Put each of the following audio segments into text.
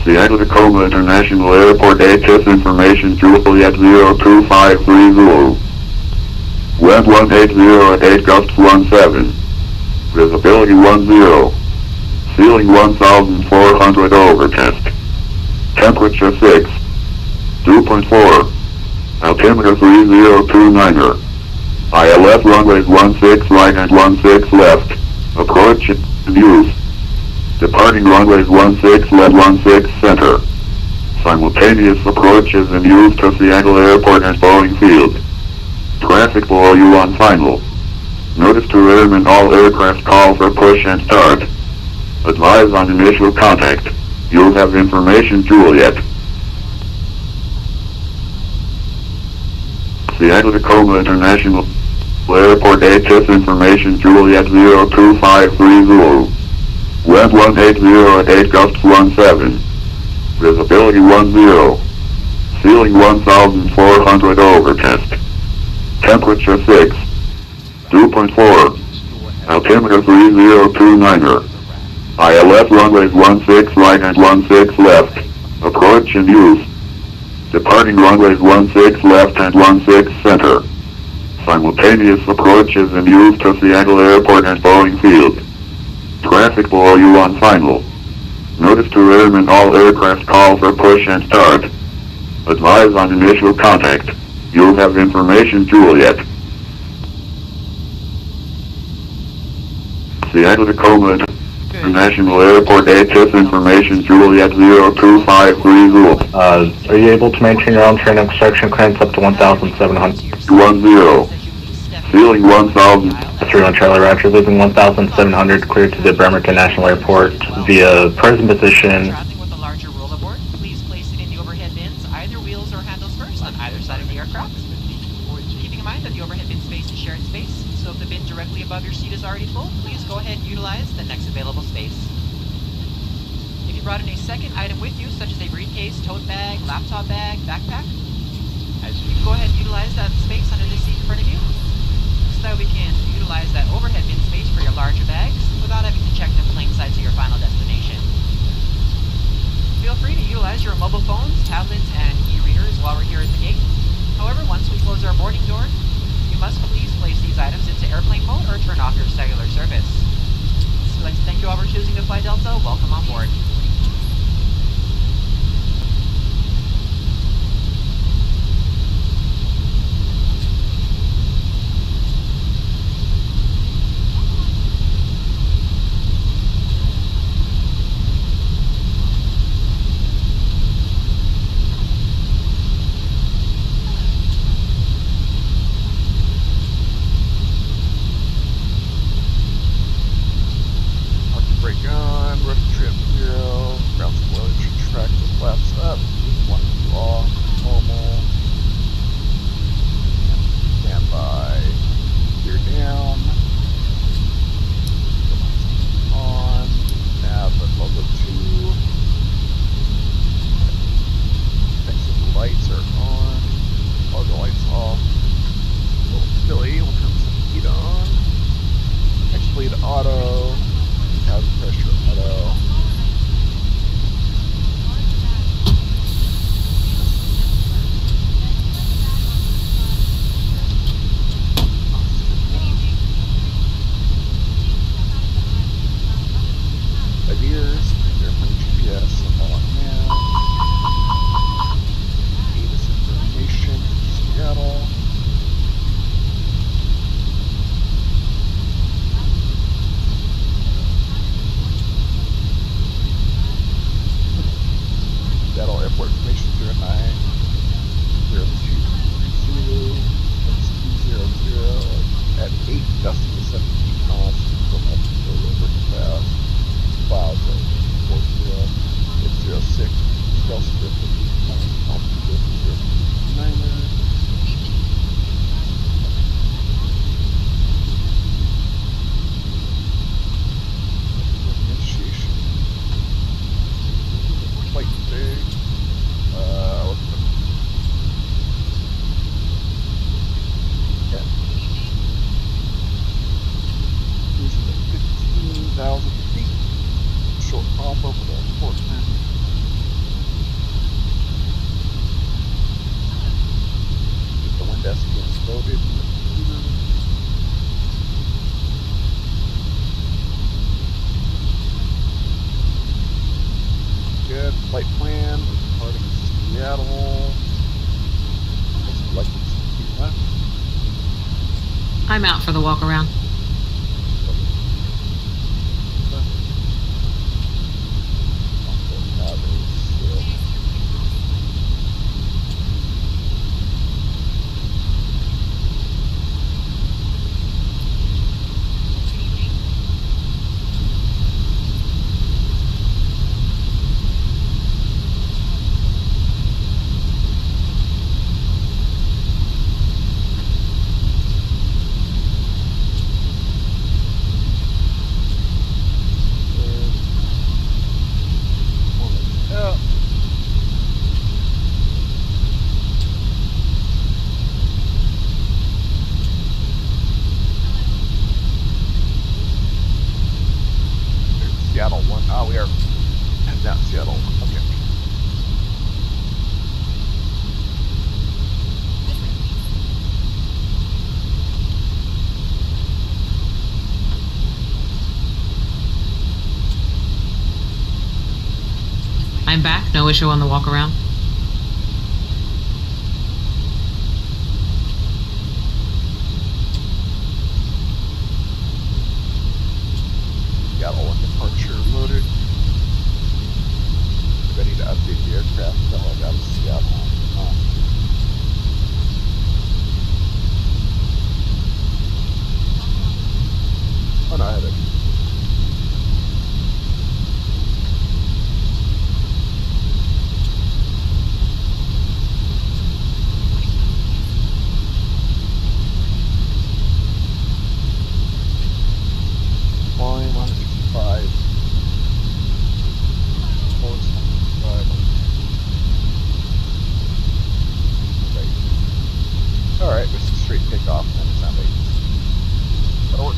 Seattle Tacoma International Airport ATIS information Juliet 02530. Wind 180 at 8 gusts 17. Visibility 10. Ceiling 1400 over test. Temperature 6. Dew point 4. Altimeter 3029er. ILS runways 16 right and 16 left. Approach and use. Departing runways 16 left 16 center. Simultaneous approaches in use to Seattle Airport and Boeing Field. Traffic below you on final. Notice to airmen all aircraft call for push and start. Advise on initial contact. You'll have information Juliet. Seattle Tacoma International Airport ATIS information Juliet 02530. Wind 180 at 8 gusts 17. Visibility 10. Ceiling 1400 over test. Temperature 6. Dew point 4. Altimeter 3029er. ILS runways 16 right and 16 left. Approach and use. Departing runways 16 left and 16 center. Simultaneous approaches in use to Seattle Airport and Boeing Field. Traffic below you on final. Notice to airmen all aircraft call for push and start. Advise on initial contact. You'll have information Juliet. Seattle Tacoma International Airport ATIS information Juliet 02530. Are you able to maintain your own train extraction clearance up to 1,700? 10. Ceiling 1,000. 31 Charlie Roger, leaving 1,700 clear to the Bremerton National Airport via present position. With a larger rollerboard, please place it in the overhead bins, either wheels or handles first on either side of the aircraft. Keeping in mind that the overhead bin space is shared space, so if the bin directly above your seat is already full, please go ahead and utilize the next available space. If you brought in a second item with you, such as a briefcase, tote bag, laptop bag, backpack, you can go ahead and utilize that space under the seat in front of you, so that we can utilize that overhead bin space for your larger bags without having to check them plain sight to your final destination. Feel free to utilize your mobile phones, tablets, and e-readers while we're here at the gate. However, once we close our boarding door, you must please place these items into airplane mode or turn off your cellular service. So I'd like to thank you all for choosing to fly Delta. Welcome on board. Desk is loaded. Good. Flight plan. Departing Seattle. Selected speed left. I'm out for the walk around. Seattle 1. Oh, we are heading out Seattle 1. Okay. I'm back. No issue on the walk around. Seattle 1 departure loaded. I need to update the aircraft until I got to Seattle. Oh no, I had it. Flying 165. Course 165. Alright, this is straight takeoff and it's not late. That'll work.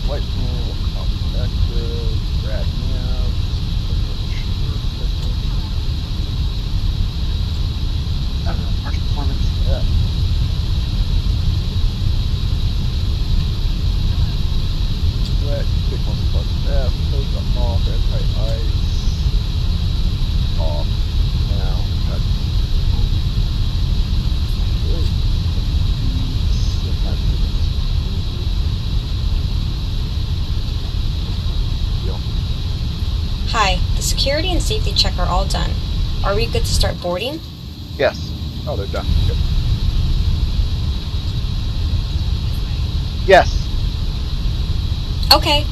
Flight plan, we'll call active, rad nav, March performance, yeah. Wet, big one plus F, close up off, anti ice, off, now, cut. Hi, the security and safety check are all done. Are we good to start boarding? Yes. Oh, they're done. Good. Yes. Okay.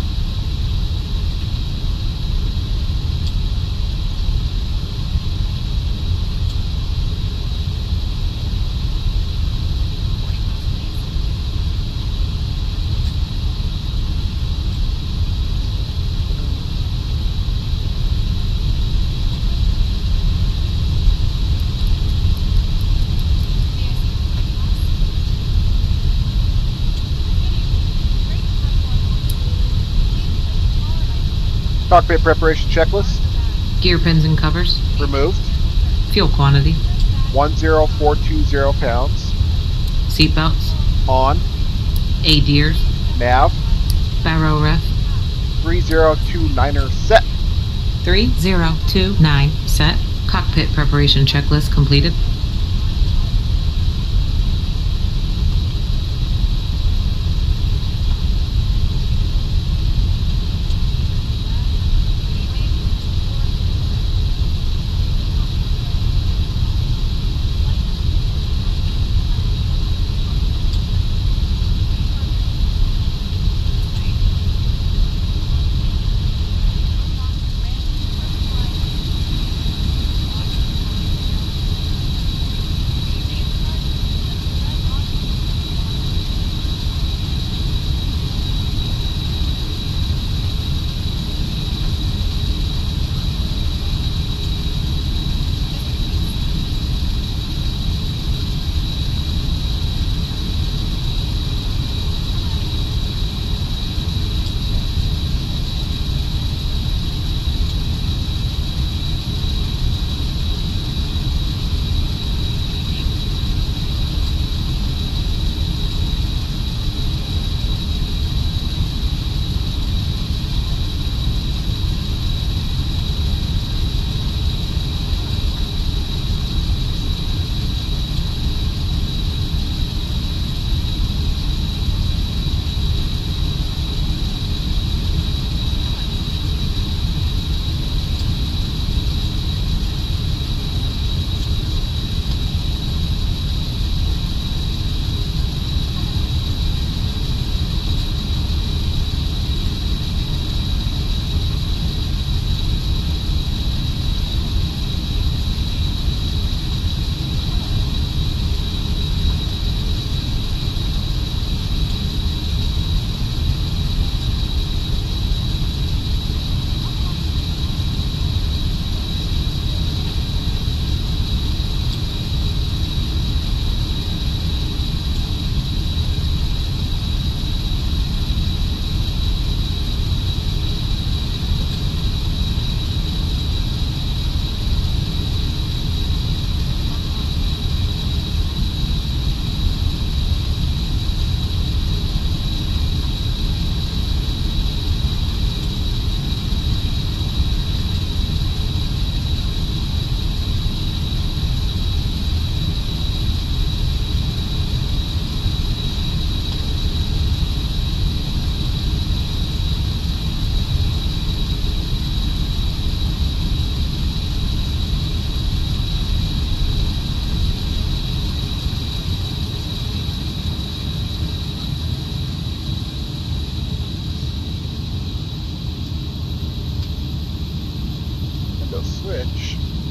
Cockpit preparation checklist. Gear pins and covers. Removed. Fuel quantity. 10420 pounds. Seatbelts. On. ADIRS. Nav. Barrow ref. 3029er set. 3029 set. Cockpit preparation checklist completed.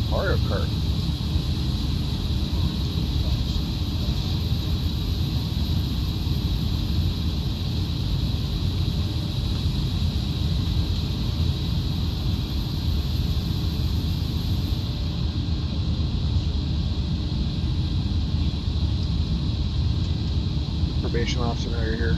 Mario Kart. Probation officer, now you're here.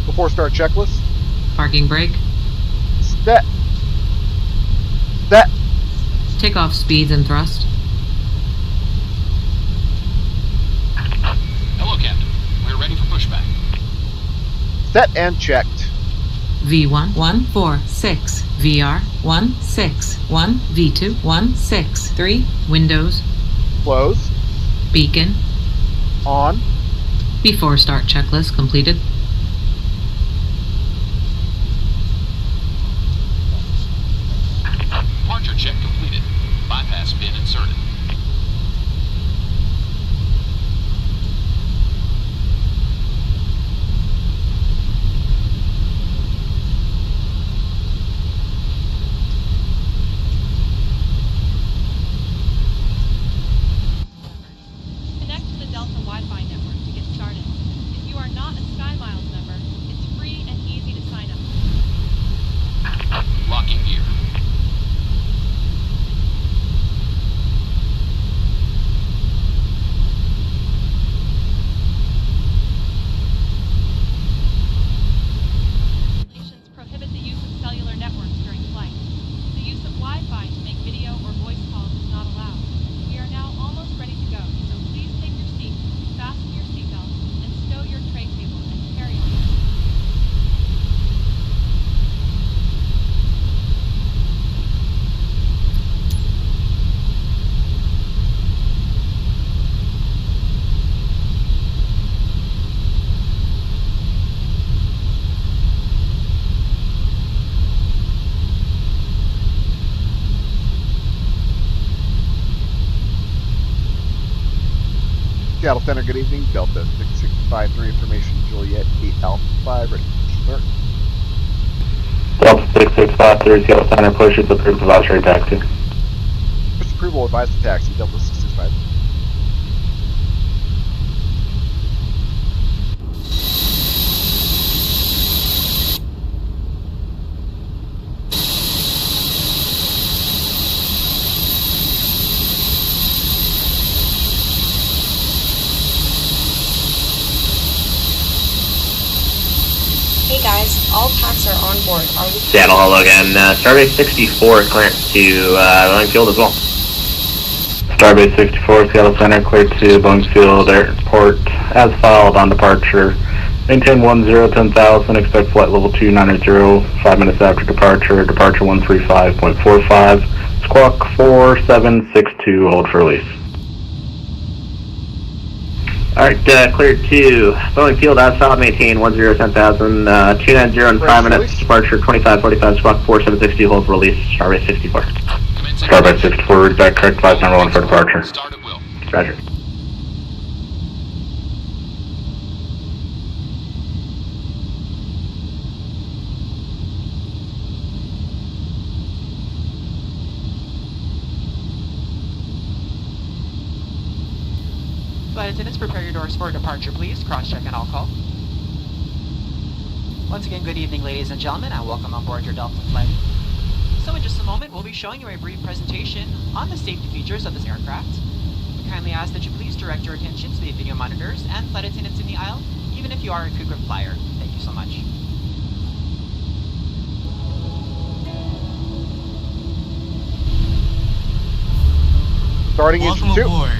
Before start checklist. Parking brake. Set. Set. Takeoff speeds and thrust. Hello, Captain. We're ready for pushback. Set and checked. V1 146, VR 161, V2 163, windows, Close. beacon. On. Before start checklist completed. Departure check completed. Bypass bin inserted. Connect to the Delta Wi-Fi network to get started. If you are not a SkyMiles member, it's free and easy to sign up. Locking gear. Regulations prohibit the use of cellular networks during flight. The use of Wi-Fi to make video or voice calls is not allowed. We are now almost ready to go, so please take your seat, fasten your seatbelt, and stow your tray table and carry-on. Seattle Center, good evening. Delta 6653 information, Juliet 8 Alpha 5, ready to start. Delta 6653, Seattle Center, push is approved to voucher taxi. Mr. Crew will advise the taxi, Delta 665. aboard. Are we... Seattle, hello again. Starbase 64 clearance to Boeing Field as well. Starbase 64, Seattle Center, cleared to Boeing Field Airport as filed on departure. Maintain 1010,000, expect flight level 290, 5 minutes after departure, departure 135.45, squawk 4762, hold for release. Alright, cleared to Boeing Field as filed, maintain 1010,000, 290 in 5 minutes, departure 2545, squawk 4762, hold for release, Starbase 64. Starbase 64, route back correct, flight number 1 for departure. Start at will. Roger. Flight attendants, prepare your doors for departure, please. Cross-check and all call. Once again, good evening, ladies and gentlemen, and welcome on board your Delta flight. So in just a moment, we'll be showing you a brief presentation on the safety features of this aircraft. We kindly ask that you please direct your attention to the video monitors and flight attendants in the aisle, even if you are a frequent flyer. Thank you so much. Starting Welcome engine 2. aboard.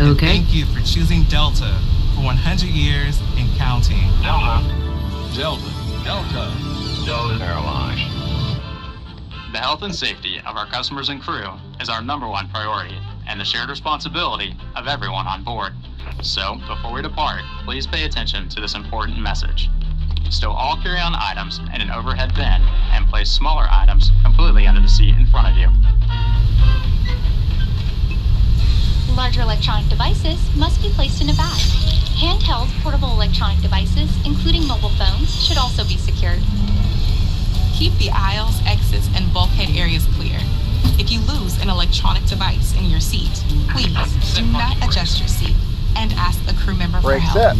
Okay. Thank you for choosing Delta for 100 years and counting. Delta. Airlines. The health and safety of our customers and crew is our #1 priority and the shared responsibility of everyone on board. So, before we depart, please pay attention to this important message. Stow all carry-on items in an overhead bin and place smaller items completely under the seat in front of you. Larger electronic devices must be placed in a bag. Handheld portable electronic devices, including mobile phones, should also be secured. Keep the aisles, exits, and bulkhead areas clear. If you lose an electronic device in your seat, please do not adjust your seat and ask a crew member for Brake help. set.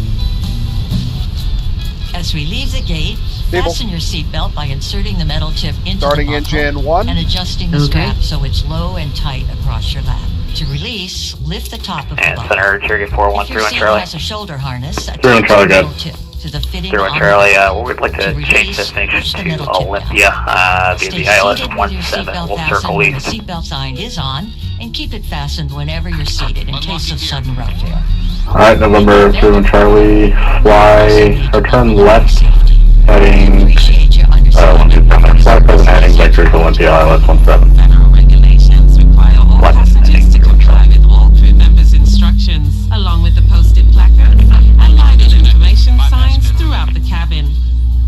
As we leave the gate, Stable. fasten your seatbelt by inserting the metal tip into Starting the buckle engine 1. and adjusting the strap so it's low and tight across your lap. To release, lift the top of the And buckle. Center, Cherokee If 4-1, your 3-1 seat Charlie. has a shoulder harness, 3-1 attach Charlie, the good. metal tip to the fitting 3-1 on Charlie, the we'd like to change release, this thing push the to metal tip Olympia down. via Stay the ILS seated with your 17. seatbelt We'll fastened circle when the east. seatbelt sign is on, and keep it fastened whenever you're seated in case of sudden route failure. Alright, November 3-1 Charlie, fly, or turn left, heading, 127, fly present heading, vector to Olympia, ILS 17. Federal regulations require all Left passengers heading to to comply with all crew members' instructions, along with the posted placards and lighted information signs throughout the cabin.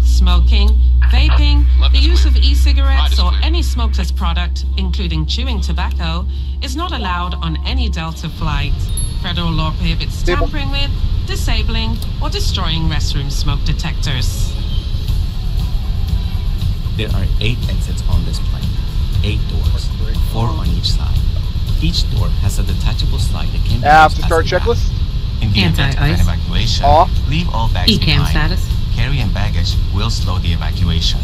Smoking, vaping, the use of e-cigarettes or any smokeless product, including chewing tobacco, is not allowed on any Delta flight. Federal law prohibits tampering with, disabling, or destroying restroom smoke detectors. There are 8 exits on this plane, 8 doors, 4 on each side. Each door has a detachable slide that can be After used start as a back. checklist. In the event of an Anti-ice. evacuation, Off. leave all bags ECAM behind. status. Carry-in baggage will slow the evacuation.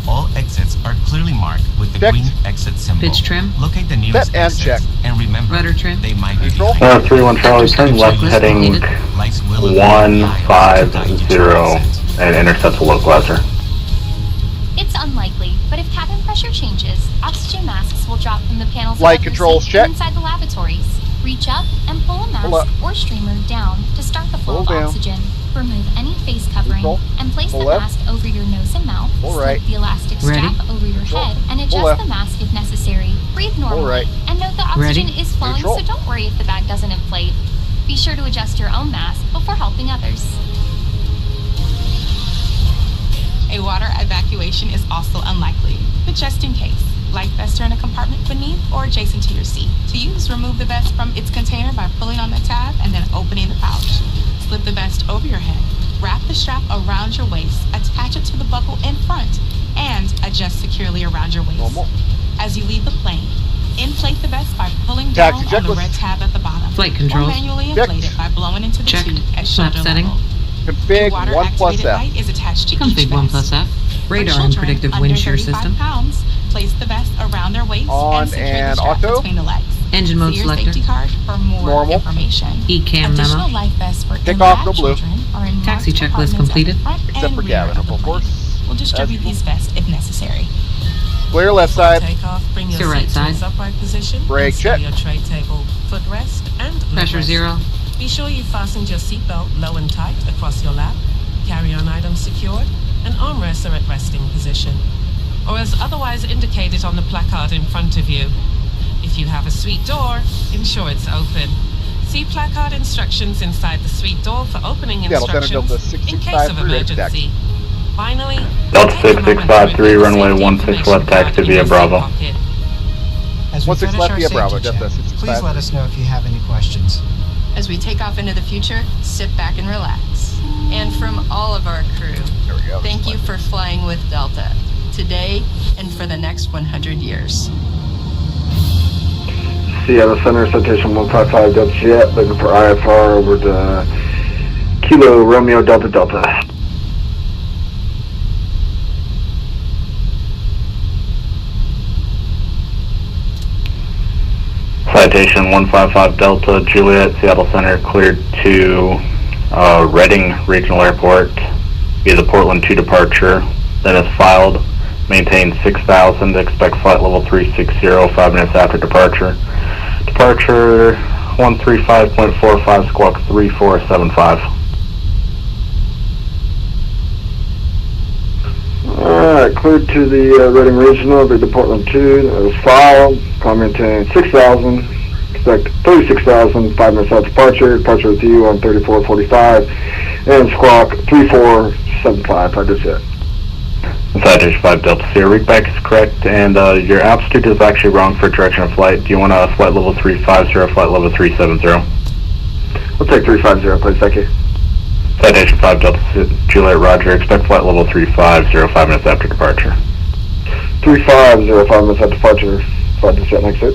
All exits are clearly marked with the Checked. green exit symbol. Pitch trim. Locate the nearest Set and exits check. and remember, Rudder trim. they might be Neutral. behind. 3-1 Charlie, turn left Checklist heading completed. Lights will illuminate the aisles to guide you to 150 exit. and intercept the localizer. It's unlikely, but if cabin pressure changes, oxygen masks will drop from the panels Light above your controls seat check. and inside the lavatories. Reach up and pull a Pull up. mask or streamer down to start the flow Pull of down. oxygen. Remove any face covering Control. and place Pull the left. mask over your nose and mouth. Pull Slip right. the elastic Ready. strap over your Control. head and Pull adjust left. the mask if necessary. Breathe normally. right. And note the oxygen Ready. is flowing, Neutral. so don't worry if the bag doesn't inflate. Be sure to adjust your own mask before helping others. A water evacuation is also unlikely, but just in case, light vest are in a compartment beneath or adjacent to your seat. To use, remove the vest from its container by pulling on the tab and then opening the pouch. Slip the vest over your head, wrap the strap around your waist, attach it to the buckle in front, and adjust securely around your waist. Normal. As you leave the plane, inflate the vest by pulling Taxi down on the checklist. red tab at the bottom. Flight Or controls. manually Checked. inflate it by blowing into the Checked. tube at Flap shoulder setting. level. Config Water 1 plus activated F. light is attached to Config each 1 vest. plus F. For Radar and children predictive under wind shear 35 system. pounds, place the vest around their waist On and secure and the strap auto. between the legs. Engine mode See your selector. safety card for more Normal. information. ECAM Additional memo. life vests for Tick off, in-lab no blue. children are in Taxi marked checklist compartments at the completed. front Except and for rear cabin, of the of plane. course. We'll distribute these vests if necessary. Clear left side. Takeoff, bring your right seat side. to its upright position. Brake Install check. your tray table, footrest, and leg Pressure rest. 0. Be sure you fastened your seatbelt low and tight across your lap, carry-on items secured, and armrests are at resting position, or as otherwise indicated on the placard in front of you. If you have a suite door, ensure it's open. See placard instructions inside the suite door for opening Seattle Center, instructions Delta in case of 665 emergency. Finally, Delta take a moment to 6653, review the runway safety 16 left, information card taxi in via your seat Bravo. pocket. As we 16 finish left our via safety Bravo, check, Delta 665. please let us know if you have any questions. As we take off into the future, sit back and relax. And from all of our crew, There we go. thank you for flying with Delta, today and for the next 100 years. Seattle Center, citation 155 Delta Jet, looking for IFR over to Kilo Romeo Delta Delta. Citation 155 Delta Juliet, Seattle Center, cleared to Reading Regional Airport via the Portland 2 departure. Then is filed. Maintain 6,000. Expect flight level 360, 5 minutes after departure. Departure 135.45, squawk 3475. Alright, cleared to the Reading Regional, the Portland 2, that was filed. Maintain 6,000. Expect 36,000, 5 minutes after departure. Departure with you on 3445 and squawk 3475. I just hit. Citation 5 Delta Sierra, readback is correct, and your altitude is actually wrong for direction of flight. Do you want a flight level 350 or flight level 370? We'll take 350, please, thank you. Citation 5 Delta Juliet, roger, expect flight level 350, 5 minutes after departure. 350, 5 minutes after departure. Flight to set next hit.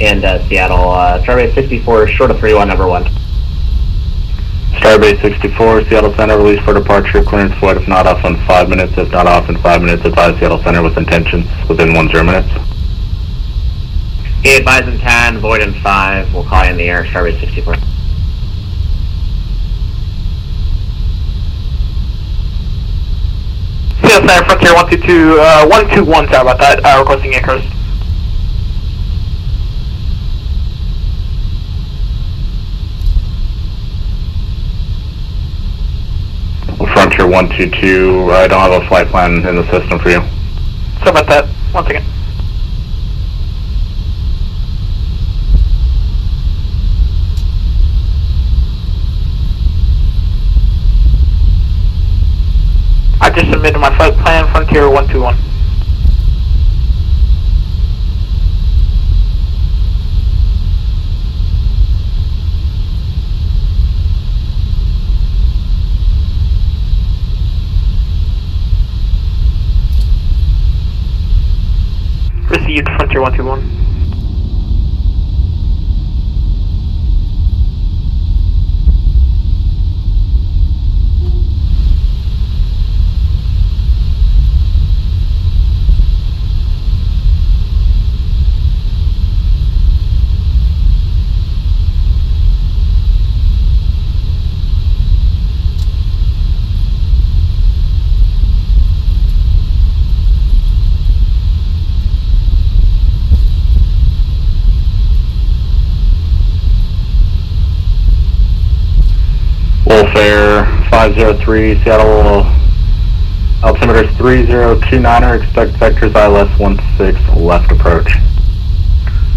And Seattle, Starbase 64, short of 31, number 1. Starbase 64, Seattle Center, release for departure, clearance void if not off in 5 minutes, if not off in 5 minutes, advise Seattle Center with intentions within 10 minutes. He advised in 10, void in 5, we'll call you in the air, Starbase 64. Seattle Center, Frontier 121, sorry about that, requesting Acres. Frontier 122, I don't have a flight plan in the system for you. Sorry about that, 1 second. I just submitted my flight plan, Frontier 121. Received, Frontier 121. Wolfair 503, Seattle, altimeter 3029er, expect vectors ILS 16 left approach.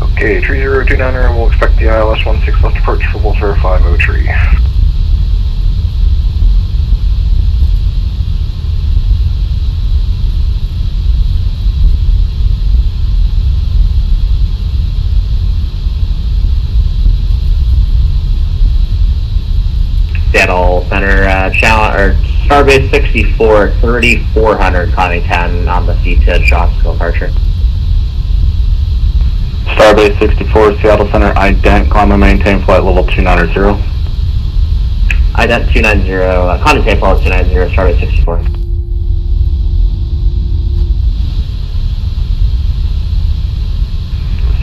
Okay, 3029er, and we'll expect the ILS 16 left approach for Wolfair 503. Seattle Center, Starbase 64, 3400, climbing 10 on the C2 shots departure. Starbase 64, Seattle Center, ident, climb and maintain flight level 290. Ident 290, climb and maintain flight level 290, Starbase 64.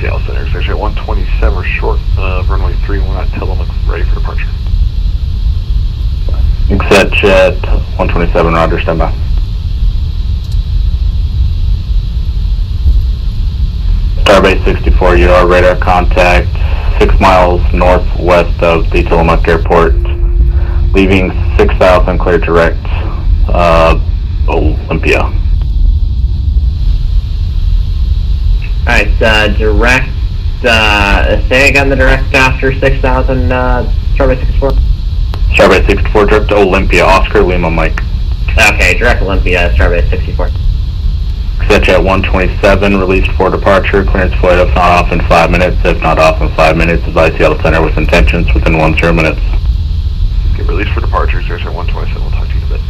Seattle Center, actually at 127 short of runway 31 at Tillamook, ready for departure. Set jet 127, roger, standby. Starbase 64, you are radar contact 6 miles northwest of the Tillamook Airport, leaving 6,000, clear direct, Olympia. Alright, direct, say again the direct after 6,000, Starbase 64? Starbase 64, direct to Olympia, Oscar Lima Mike. Okay, direct Olympia, Starbase 64. Jet 127, released for departure, clearance flight if not off in 5 minutes, if not off in 5 minutes, advise Seattle Center with intentions within 10 minutes. Okay, released for departure, Jet 127, we'll talk to you in a bit.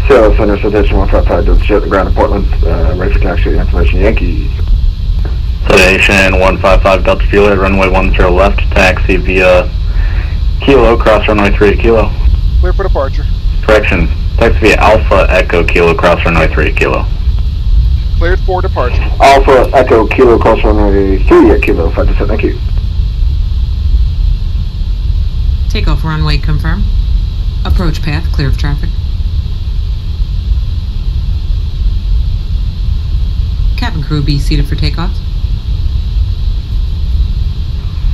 Seattle Center, citation 155 to jet ground in Portland, ready for taxi, information Yankees. Citation 155 Delta Juliet, runway 10 left, taxi via Kilo, cross runway 3 Kilo. Clear for departure. Correction, taxi via Alpha Echo Kilo, cross runway 3 Kilo. Cleared for departure. Alpha Echo Kilo, cross runway 3 at Kilo, 527, thank you. Takeoff runway confirmed. Approach path clear of traffic. Cabin crew be seated for takeoff.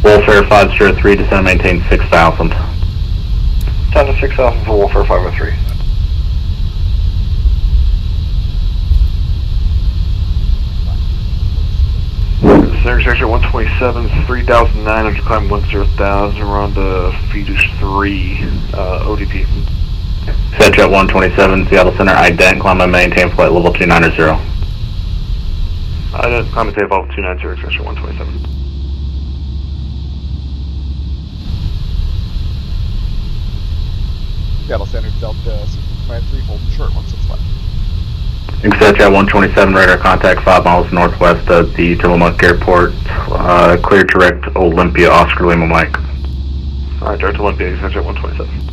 Wolfair 503, descend maintain 6,000. Down to 6,000 for Wolfair 503. Center section 127, 3,900, climb 10,000, we're on to Fenix 3, ODP. Jet 127, Seattle Center, ident, climb and maintain flight level 290. Ident, climb and maintain level 290, section 127. Seattle Center, Delta 653, holding short, 16 left. Jet 127, radar contact 5 miles northwest of the Tillamook Airport, clear direct Olympia, Oscar Lima Mike. Alright, direct Olympia, Jet 127.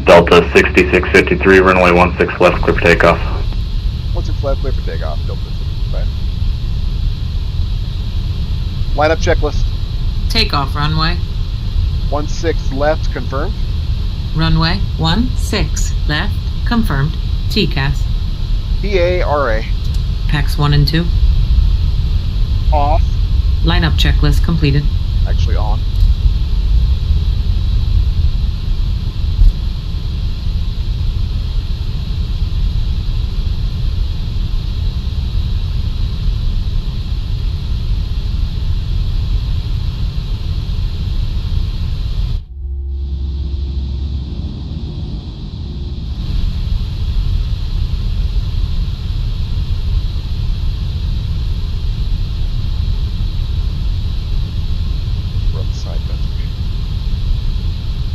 Delta 6653, runway 16 left, clear for takeoff. 16 left, clear for takeoff, Delta 65. Line up checklist. Takeoff runway. 16 left, confirmed. Runway 16 left, confirmed. TCAS. PARA. PAX 1 and 2. Off. Lineup checklist completed. Actually on.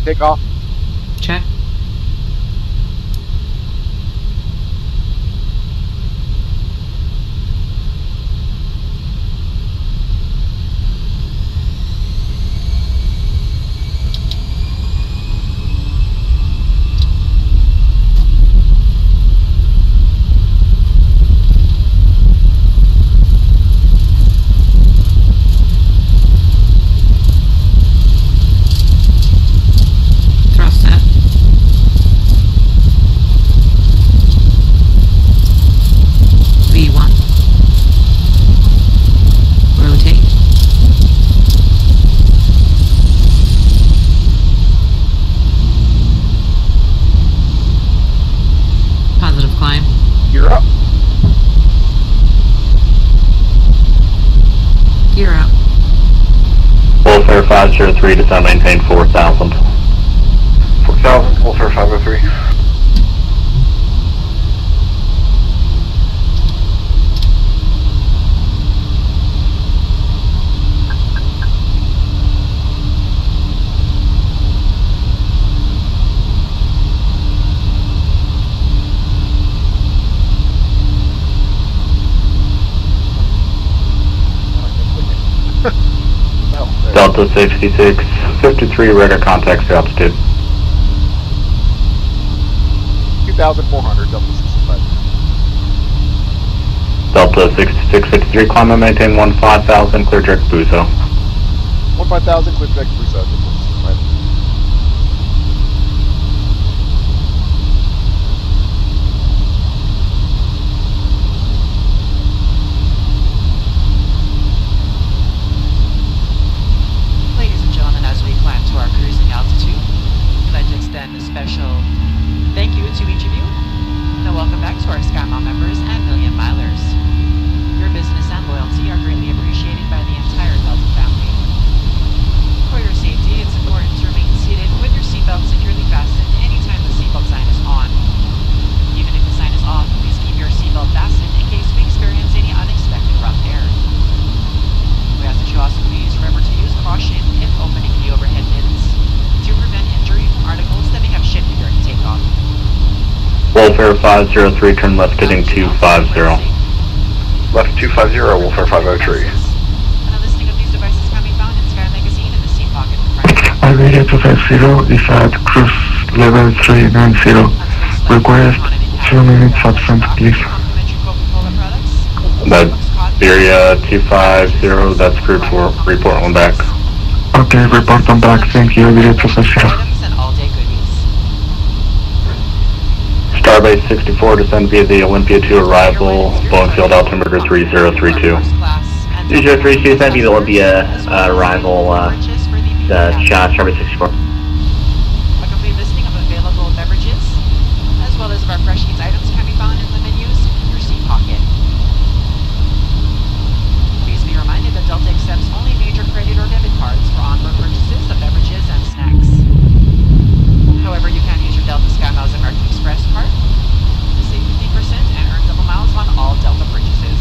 Take off. Check. 0503, descend maintain 4000. 4000, Wolfer 503. Delta 66, 53, radar contacts to altitude. 2,400, Delta 65. Delta 66, 53, climb and maintain 15,000, clear direct Buzo. 15,000, clear direct Buzo, Delta 65. extend a special thank you to each of you, and welcome back to our SkyMom members and Million Milers. Your business and loyalty are greatly appreciated by the entire Delta family. For your safety, it's important to remain seated with your seatbelt securely fastened anytime the seatbelt sign is on. Even if the sign is off, please keep your seatbelt fastened in case we experience any unexpected rough air. We ask that you also please remember to use caution if opening the overhead bins to prevent injury from articles that may have shifted during takeoff. Wolfer 503, turn left heading 250. Left 250, Wolfer 503. And a listing of these devices can be found in Sky Magazine in the seat pocket in front of you. Iberia 250 is at cruise level 390. Request 2 minutes absent, please. Iberia 250, that's crew to report one back. Okay, report on back, thank you, Iberia 250. Starbase 64, descend via the Olympia 2 arrival, Boeing field altimeter 3032. 3032, descend via the Olympia arrival, Starbase 64. A complete listing of available beverages, as well as of our fresh eats items, can be found in the menus in your seat pocket. Please be reminded that Delta accepts only major credit or debit cards for onboard purchases of beverages and snacks. However, you can use your Delta SkyMiles American Express card to save 15% and earn double miles on all Delta purchases.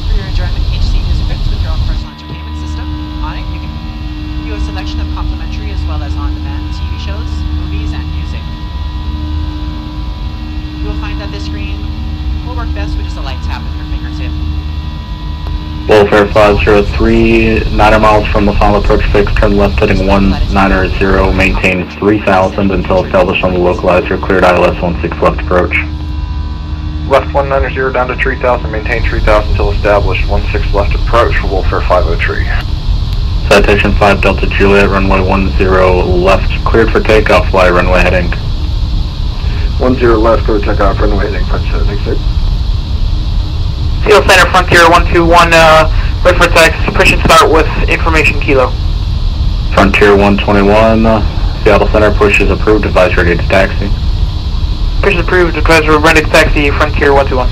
For your enjoyment, each seat is equipped with your own personal entertainment system. On it, you can view a selection of complimentary as well as on-demand TV shows, movies, and music. You will find that this screen will work best with just a light tap of your fingertip. Wolfer 503, 9 miles from the final approach fix, turn left heading 190, maintain 3000 until established on the localizer, cleared ILS 16 left approach. Left 190 down to 3000, maintain 3000 until established, 16 left approach for Wolfer 503. Citation 5 Delta Juliet, runway 10 left, cleared for takeoff, fly runway heading. 10 left, clear takeoff, runway heading, French 76. Seal Center Frontier 121, ready for taxi, suppression start with information kilo. Frontier 121, Seattle Center, push is approved, advise ready to taxi. Push is approved, advise ready to taxi, Frontier 121.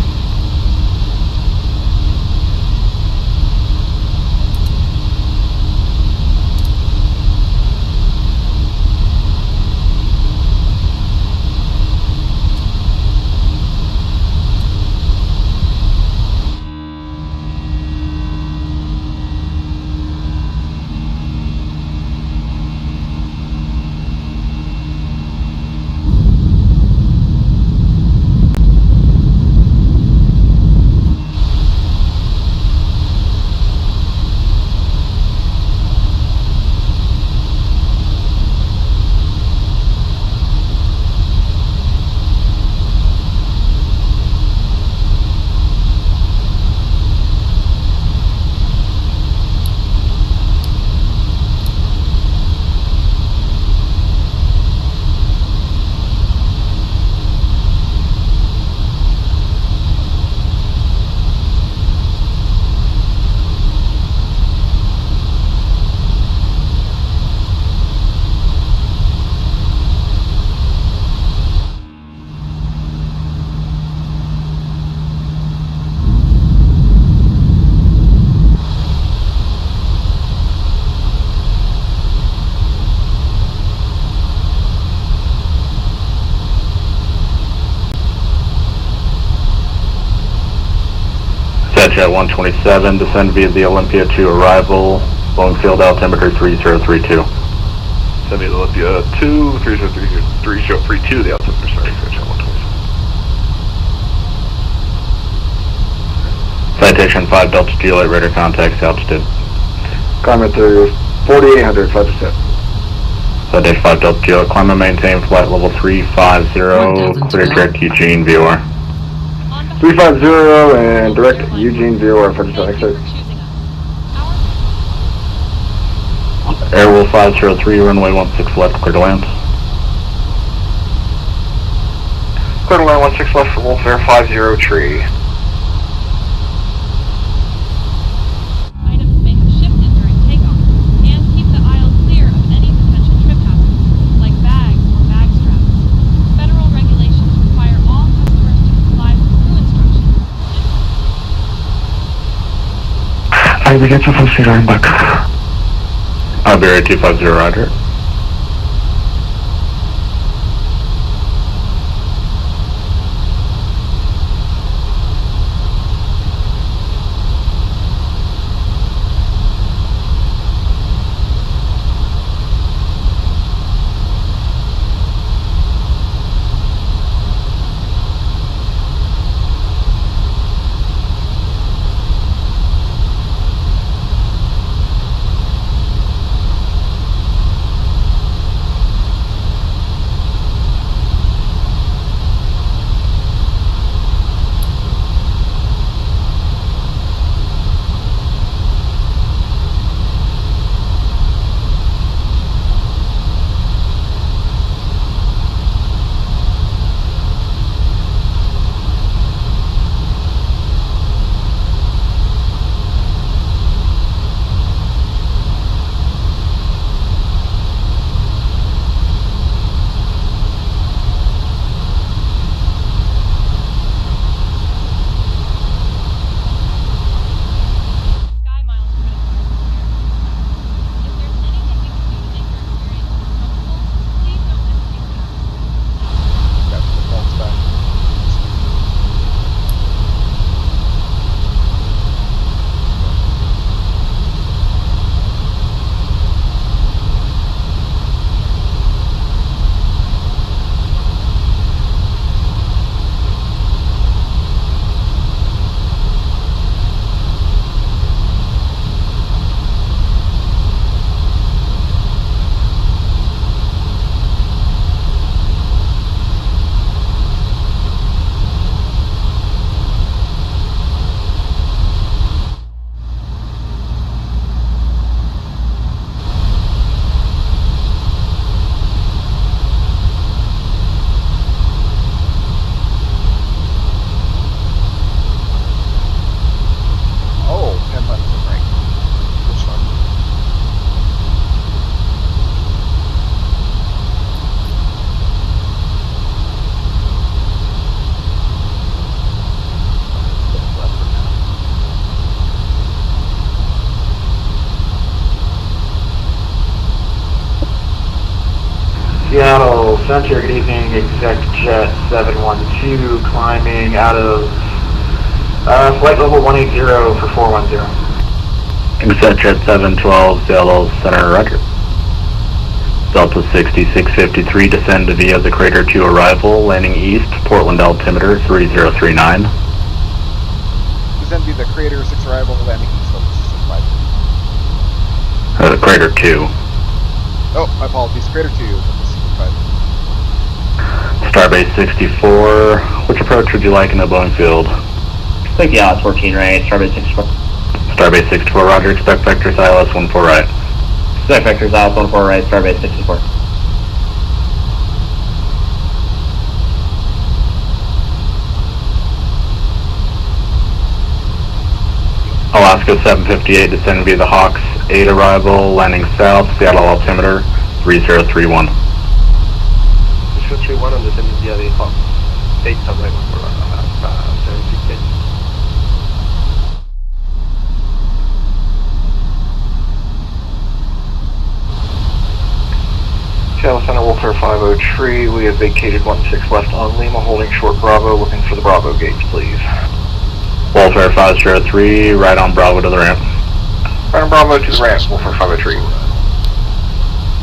Jet 127, descend via the Olympia to arrival, Boeing field altimeter 3032. Send me the Olympia 2, 3032, the altimeter, sorry, Jet 127. Citation 5 Delta Juliet, radar contacts, altitude. Altimeter 4800, 5%. Citation 5 Delta Juliet, climb and maintain flight level 350, clear direct Eugene VOR. 350 and direct Eugene VOR, 5% exit. Airwolf 503, runway 16 left, clear to land. Clear to land 16 left for Wolf Air 50 tree. Items may have shifted during takeoff, and keep the aisle clear of any potential trip hazards, like bags or bag straps. Federal regulations require all customers to comply with crew instructions. I will get you from Cedar and back. Iberia 250, roger. Seattle Center, good evening, Exec Jet 712, climbing out of flight level 180 for 410. Exec Jet 712, Seattle Center, roger. Delta 6653, descend via the crater to arrival, landing east, Portland altimeter 3039. Descend via the crater, 6 arrival, landing east, level 665. Crater 2. Oh, my apologies, crater 2, level 665. Starbase 64, which approach would you like in the Boeing field? I think yeah, it's 14 right, Starbase 64. Starbase 64, roger, expect vectors ILS 14 right. Expect vectors ILS 14 right, Starbase 64. Alaska 758, descend via the Hawks 8 arrival, landing south, Seattle altimeter 3031. 3031 and descend via the Hawks 8 arrival for 758. Seattle Center, Wolfer 50 tree, we have vacated 16 left on Lima, holding short Bravo, looking for the Bravo gates, please. Wolfire 503, right on Bravo to the ramp. Right on Bravo to the ramp, Wolfire 503.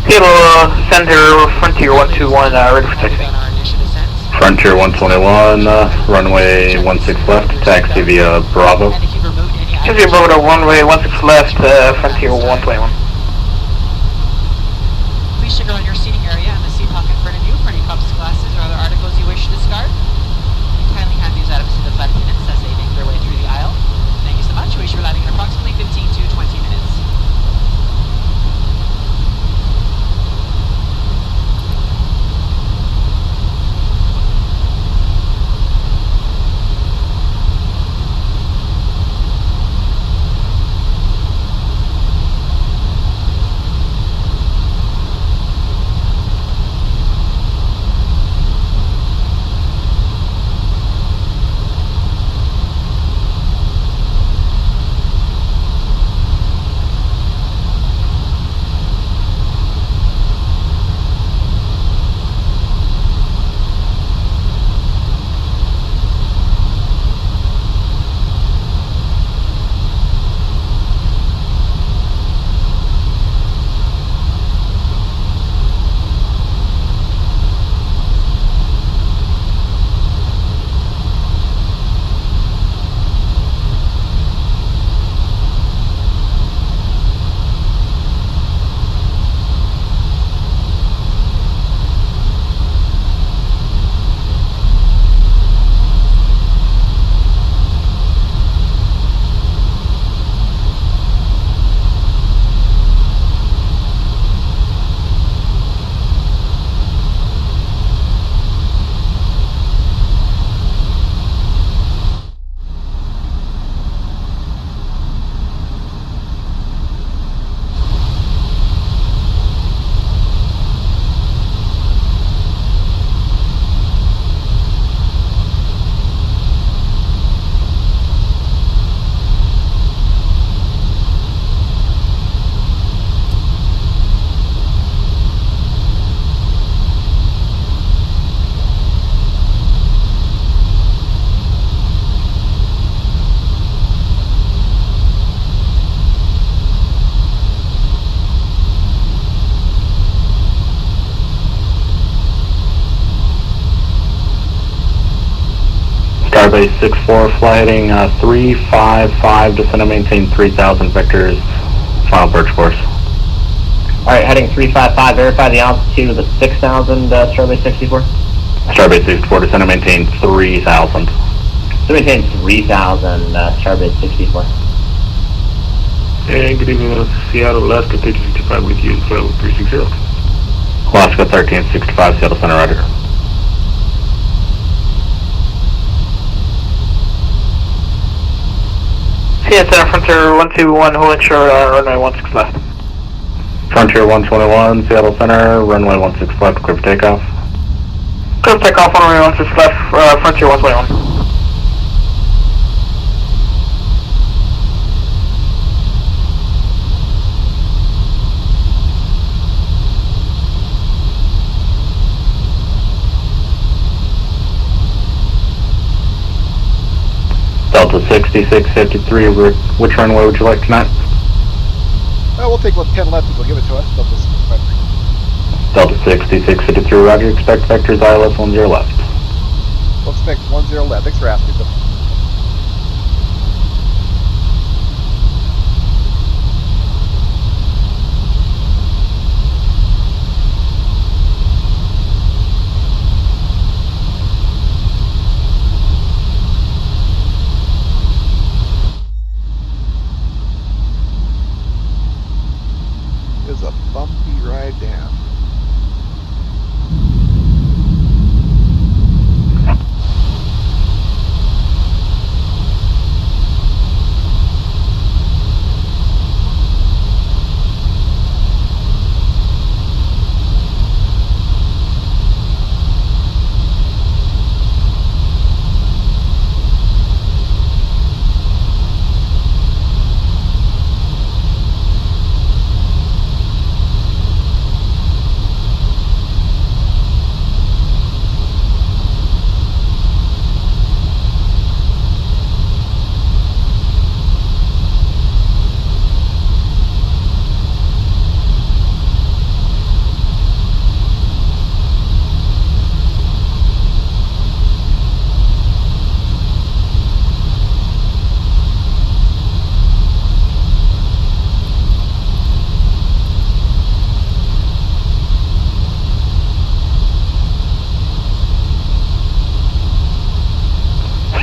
Seattle Center, Frontier 121, ready for taxi. Frontier 121, runway 16 left, taxi via Bravo. Taxi Bravo to runway 16 left, Frontier 121. Please check around your seating area and the seat pocket in front of you for any cups, glasses, or other articles you wish to discard. And kindly hand these items to the flight attendants as they make their way through the aisle. Thank you so much. We should be landing in approximately 15 to 20 minutes. Starbase 64, fly heading 355, descend and maintain 3,000 vectors, final approach course. Alright, heading 355, verify the altitude of the 6,000, Starbase 64. Starbase 64, descend and maintain 3,000. So maintain 3,000, Starbase 64. And good evening, Seattle, Alaska, 1365 with you, flight 360. Alaska 1365, Seattle Center, roger. Seattle Center, Frontier 121, holding short, runway 16 left. Frontier 121, Seattle Center, runway 16 left, clear for takeoff. Clear for takeoff, runway 16 left, Frontier 121. Delta 6653, which runway would you like tonight? We'll take 10 left if they'll give it to us. Delta 6653, roger, expect vectors ILS 10 left. We'll expect 10 left. Thanks for asking. It's a bumpy ride down.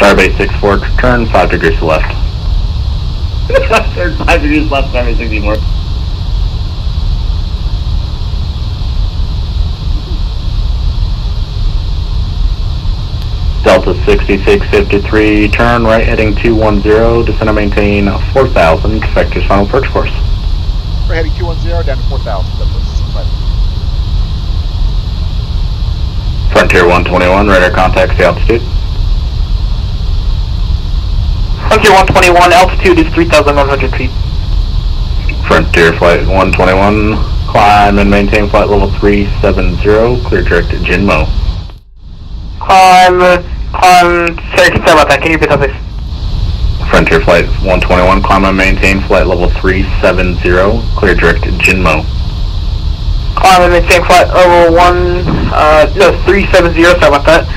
Starbase 64, turn 5 degrees to left. Turn 5 degrees left, Starbase 64. Delta 6653, turn right heading 210, descend and maintain 4,000, vector's final approach course. We're heading 210 down to 4,000. Frontier 121, radar contacts the altitude. Frontier 121, altitude is 3,100 feet. Frontier Flight 121, climb and maintain flight level 370, clear direct to Jinmo. Sorry about that, can you repeat that please? Frontier Flight 121, climb and maintain flight level 370, clear direct to Jinmo. Climb and maintain flight level 370, sorry about that,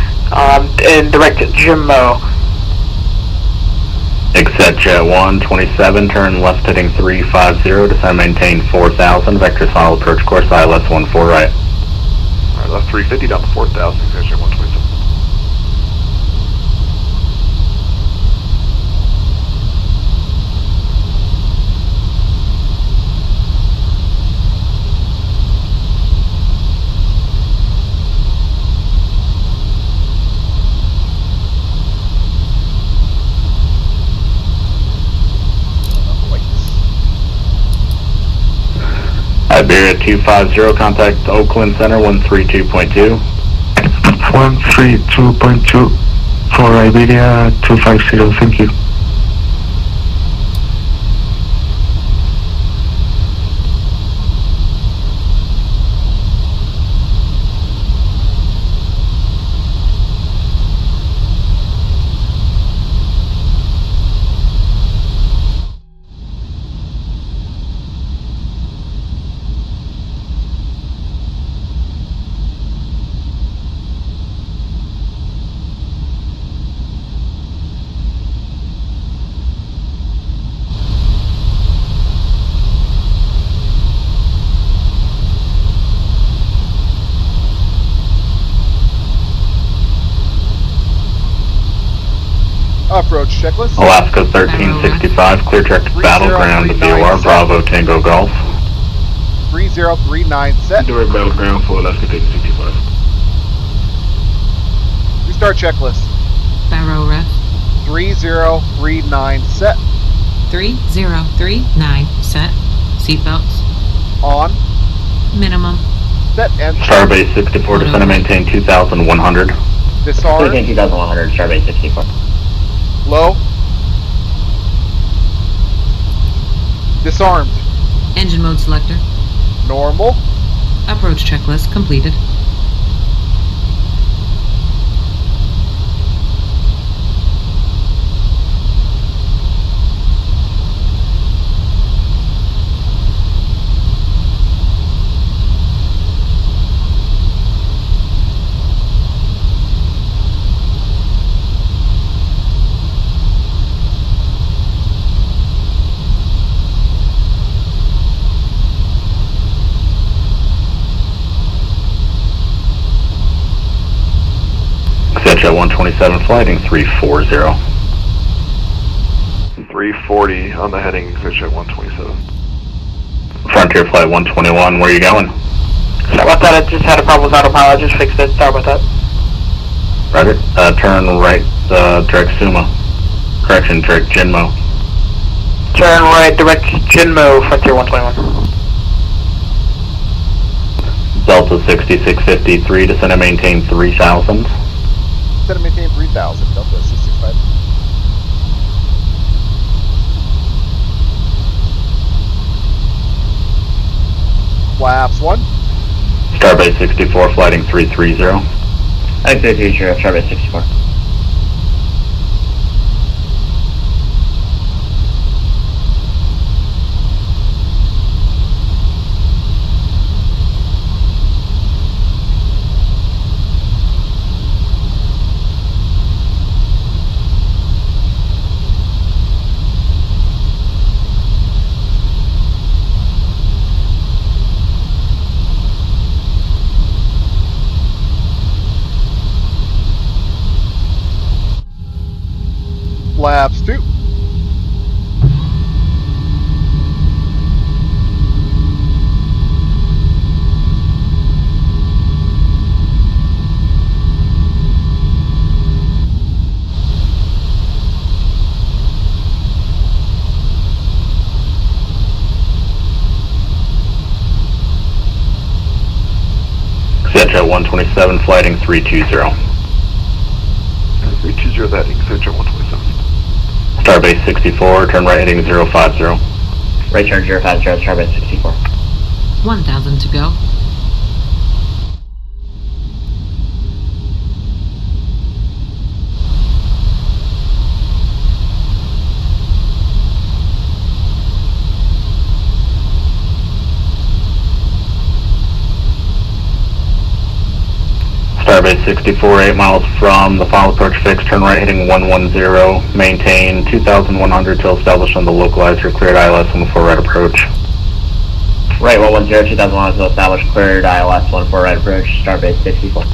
and direct to Jinmo. Exit Jet 127, turn left heading 350, descend maintain 4,000, vector's final approach course, ILS 14 right. Alright, left 350 down to 4,000, Exit Jet 127. Iberia 250, contact Oakland Center 132.2. 132.2 for Iberia 250, thank you. Approach checklist. Alaska 1365, clear direct to Battleground, VOR, Bravo, Tango, Golf. 3039 set. Direct Battleground for Alaska 1365. Restart checklist. Barrow ref. 3039 set. 3039 set. Seatbelts. On. Minimum. Set and Starbase 64, descend and maintain 2,100. Disarm. Maintain 2,100, Starbase 64. Low. Disarmed. Engine mode selector. Normal. Approach checklist completed. Jet 127, flighting 340. 340 on the heading, Exit Jet 127. Frontier Flight 121, where are you going? Sorry about that, I just had a problem with autopilot, I just fixed it, sorry about that. Roger. Turn right, direct Suma. Correction, direct Jinmo. Turn right, direct Jinmo, Frontier 121. Delta 6653, descend and maintain 3,000. Set and maintain 3,000. Delta 665. Flaps 1. Starbase 64, flighting 330. Exit future, Starbase 64. Jet 127, flighting 320. 320, that Jet 127. Starbase 64, turn right heading 050. Right turn 050, Starbase 64. 1,000 to go. Starbase 64, 8 miles from the final approach fix, turn right heading 110, maintain 2,100 till established on the localizer, cleared ILS 14 right approach. Right 110, 2,100 till established, cleared ILS 14 right approach, Starbase 64.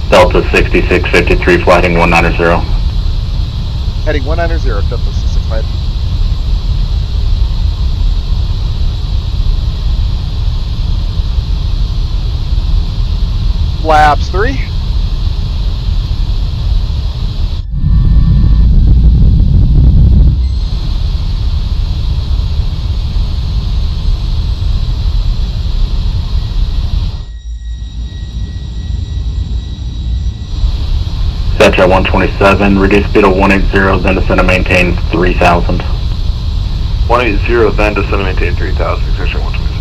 Delta 6653, flighting 190. Heading 190, Delta 665. Flaps 3. Jet 127, reduce speed of 180, then descend and maintain 3,000. 180, then descend and maintain 3,000, Jet 127.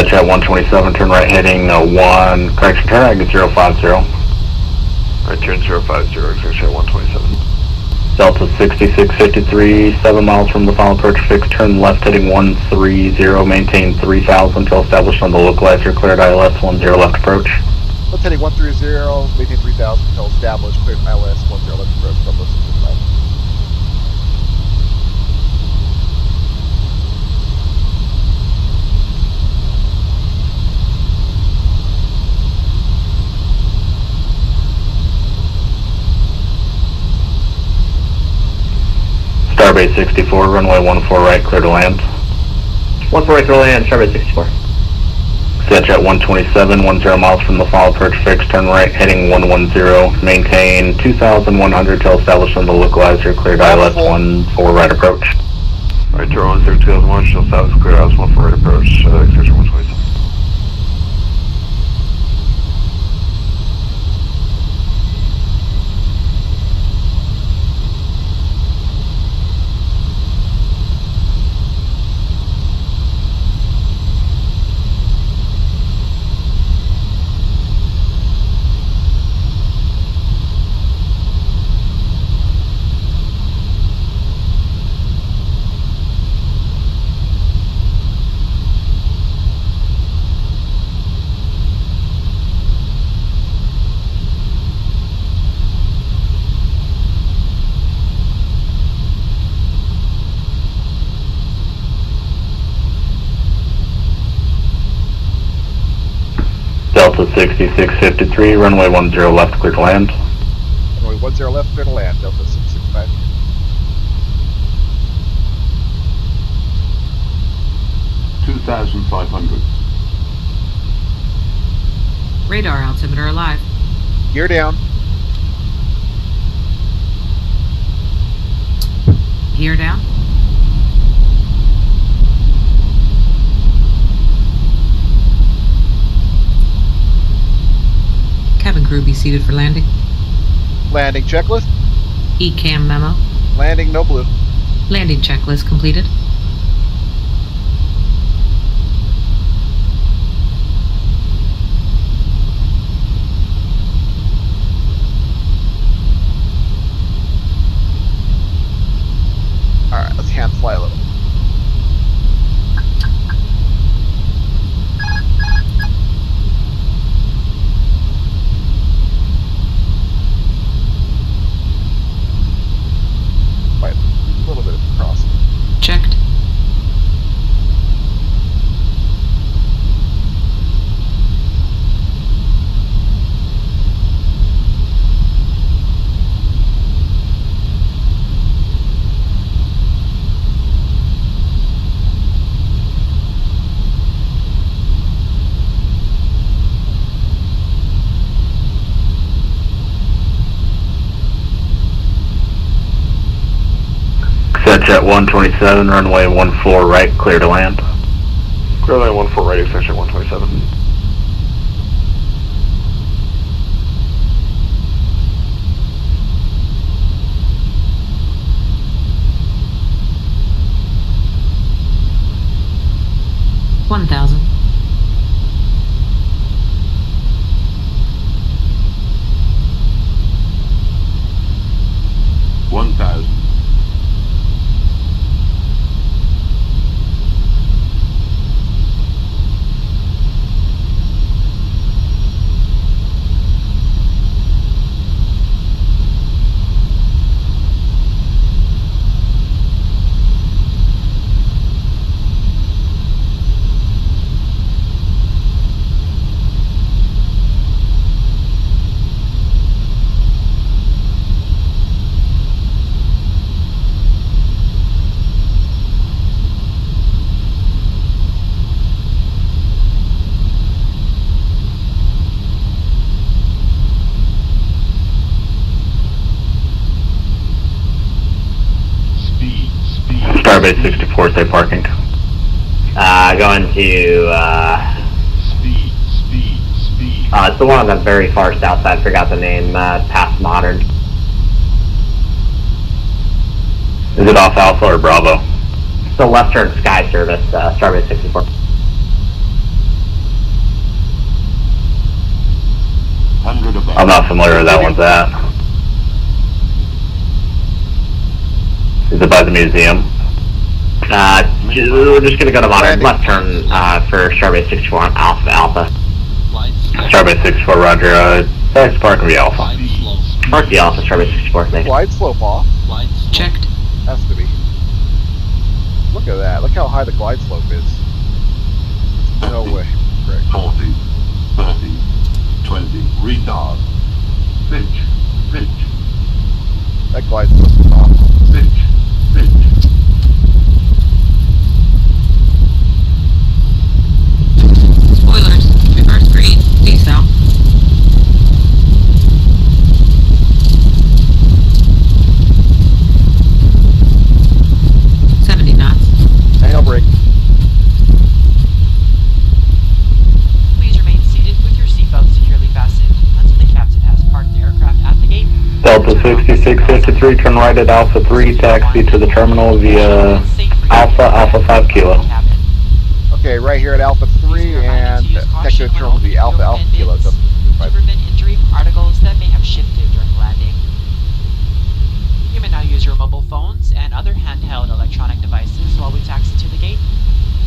Jet 127, turn right heading 1, correction, turn right 050. Right turn 050, Jet 127. Delta 6653, 7 miles from the final approach fix, turn left heading 130, maintain 3,000 till established on the localizer, cleared ILS 10 left approach. Let's heading 130, maintain 3,000 till established, cleared ILS 10 left approach, Delta 665. Starbase 64, runway 14 right, clear to land. 14 right, clear to land, Starbase 64. Jet 127, 10 miles from the final approach fix, turn right heading 110, maintain 2,100 till established on the localizer, cleared ILS 14 right approach. Right turn 10, 2,100 till established, cleared ILS 14 right approach, Jet 127. Delta 6653, runway 10 left, clear to land. Runway 10 left, clear to land, Delta 665. $2,500. Radar altimeter alive. Gear down. Gear down. Cabin crew be seated for landing. Landing checklist. ECAM memo. Landing no blue. Landing checklist completed. Alright, let's hand fly a little. Jet 127, runway 14 right, clear to land. Clear line 14 right, extension 127. $1,000. $1,000. Starbase 64, stay parking. Going to, it's the one on the very far south side, forgot the name, past Modern. Is it off Alpha or Bravo? It's the Western Sky Service, Starbase 64. I'm not familiar where that one's at. Is it by the museum? We're just gonna go to Modern, left turn, for Starbase 64 on Alpha. Starbase 64, roger, next park will be Alpha. Park the Alpha, Starbase 64, thanks. Glide slope off. Checked. Has to be. Look at that. Look how high the glide slope is. No way. Correct. 40, 30, 20, retard. Pitch. That glide slope is off. Pitch. Spoilers. Reverse green. Decel. Tail brake. Please remain seated with your seatbelt securely fastened until the captain has parked the aircraft at the gate. Delta 6653, turn right at Alpha 3, taxi to the terminal via Alpha 5 Kilo. Okay, right here at Alpha 3 and taxi to the terminal via Alpha Kilo. To prevent injury from articles that may have shifted during landing. You may now use your mobile phones and other handheld electronic devices while we taxi to the gate.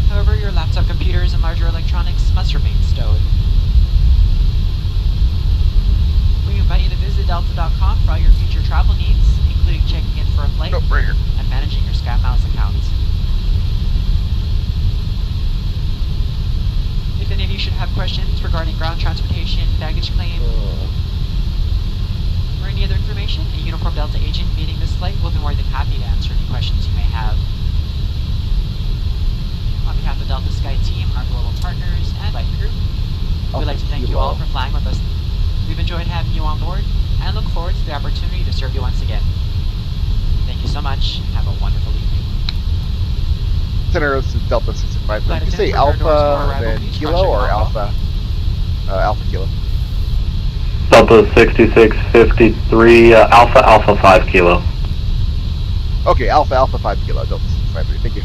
However, your laptop computers and larger electronics must remain stowed. We invite you to visit delta.com for all your future travel needs, including checking in for a flight and managing your SkyMiles account. If any of you should have questions regarding ground transportation, baggage claim, or any other information, a Uniform Delta agent meeting this flight will be more than happy to answer any questions you may have. On behalf of the Delta Sky team, our global partners, and flight crew, we'd like to thank you all for flying with us. We've enjoyed having you on board, and look forward to the opportunity to serve you once again. Thank you so much, and have a wonderful evening. Center is Delta 65. Did you say Alpha then Kilo or Alpha? Alpha Kilo. Delta 6653, Alpha 5 Kilo. Okay, Alpha 5 Kilo. Delta 653. Thank you.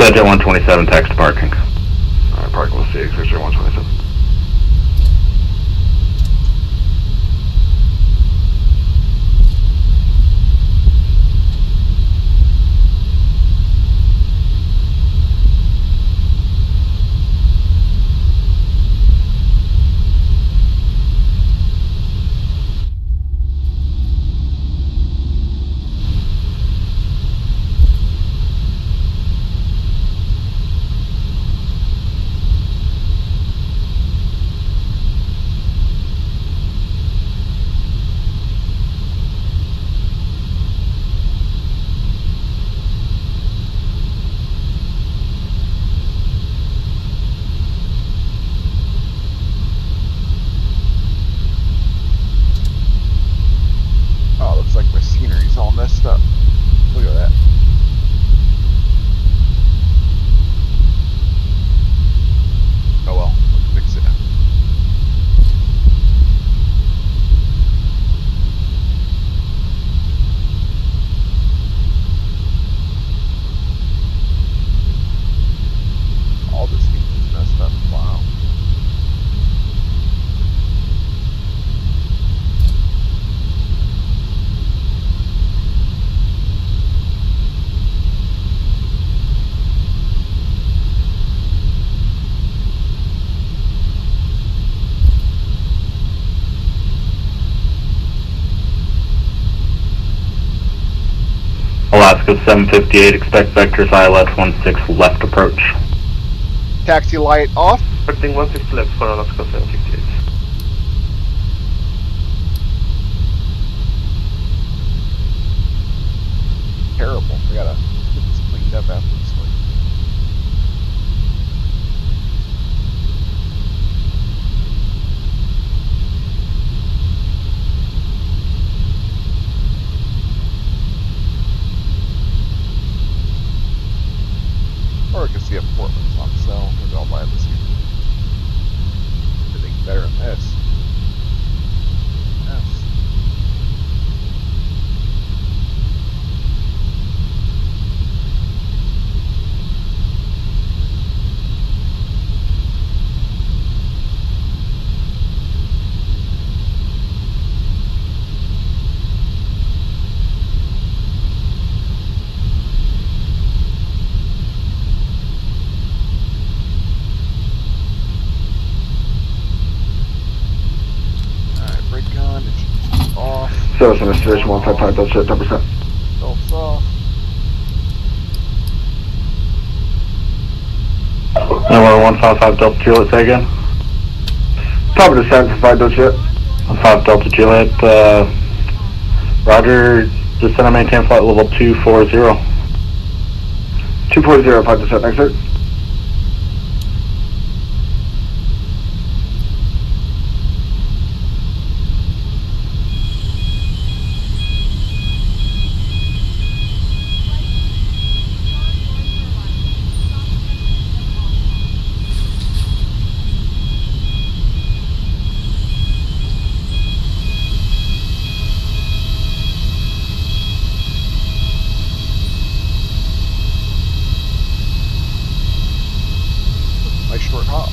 Exit 127, taxi parking. Alright, parking with CX, Exit 127. Oh, looks like my scenery's all messed up. Look at that. Oh well, let's fix it. All this is messed up. Wow. Alaska 758, expect vectors ILS 16 left approach. Taxi light off. Expecting 16 left for Alaska 758. Terrible. We gotta get this cleaned up after this one. Or we can see if Portland's on sale. Maybe I'll buy this here. Everything's better than this. Yes. Service Administration 155, Delta Jet, 10%. Belts off. Number 155 Delta Juliet, say again? Top of descent for 5 Delta Jet. 5 Delta Juliet, Roger, descend and maintain flight level 240. 240, 5 descent, exit. Short hop.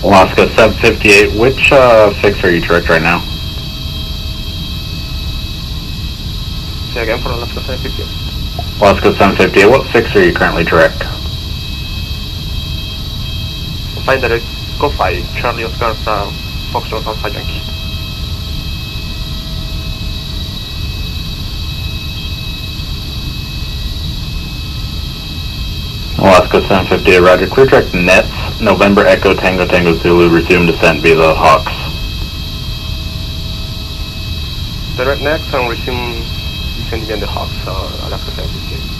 Alaska 758, which fix are you direct right now? Say again for Alaska 758. Alaska 758, what fix are you currently direct? Find direct, go 5, Charlie Oscar from Foxtrot Alpha Yankee. Alaska 758, Roger. Clear direct nets, November Echo Tango Tango Zulu, resume descent via the Hawks. Direct next and resume descending in the Hawks, Alaska 758.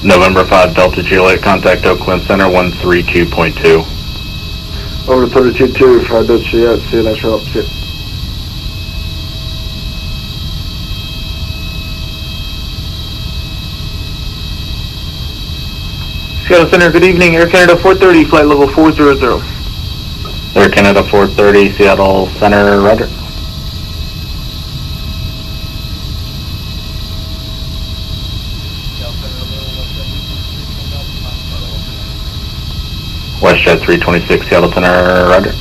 November 5 Delta Juliet, contact Oakland Center 132.2. Over to 32.2 for Delta Juliet, see you next route, see you. Seattle Center, good evening. Air Canada 430, flight level 400. Air Canada 430, Seattle Center, roger. WestJet 326, Seattle Center, roger.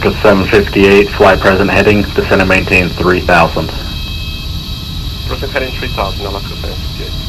Alaska 758, fly present heading, descend and maintain 3000. Present heading 3000, Alaska 758.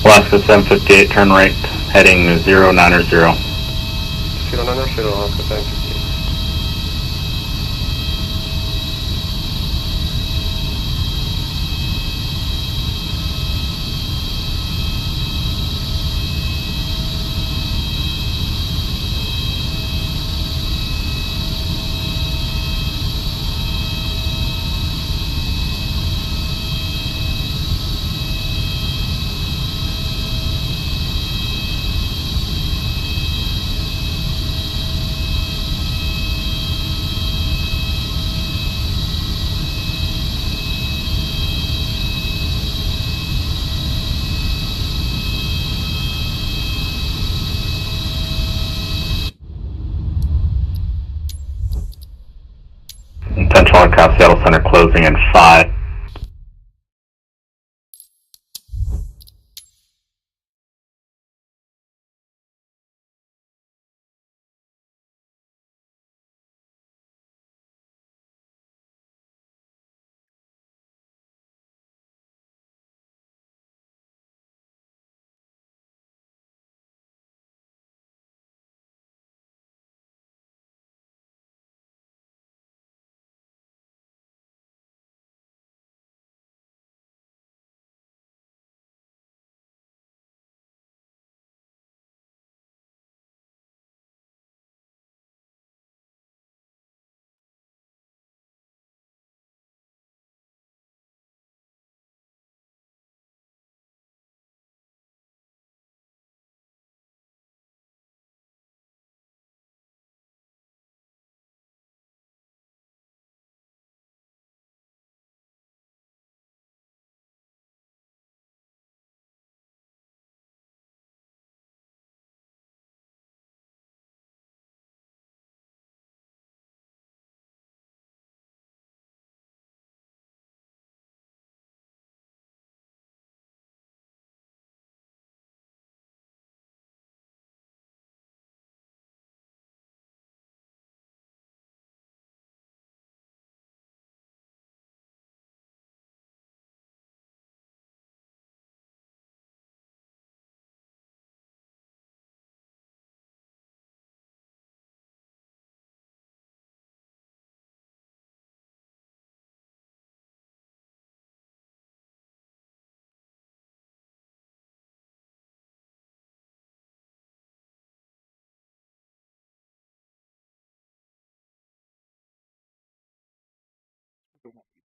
Alaska 758, turn right, heading 090. 090, Alaska 758. Central Aircraft Seattle Center closing in 5.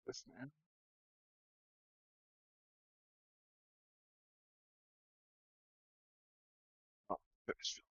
this now. Oh, finish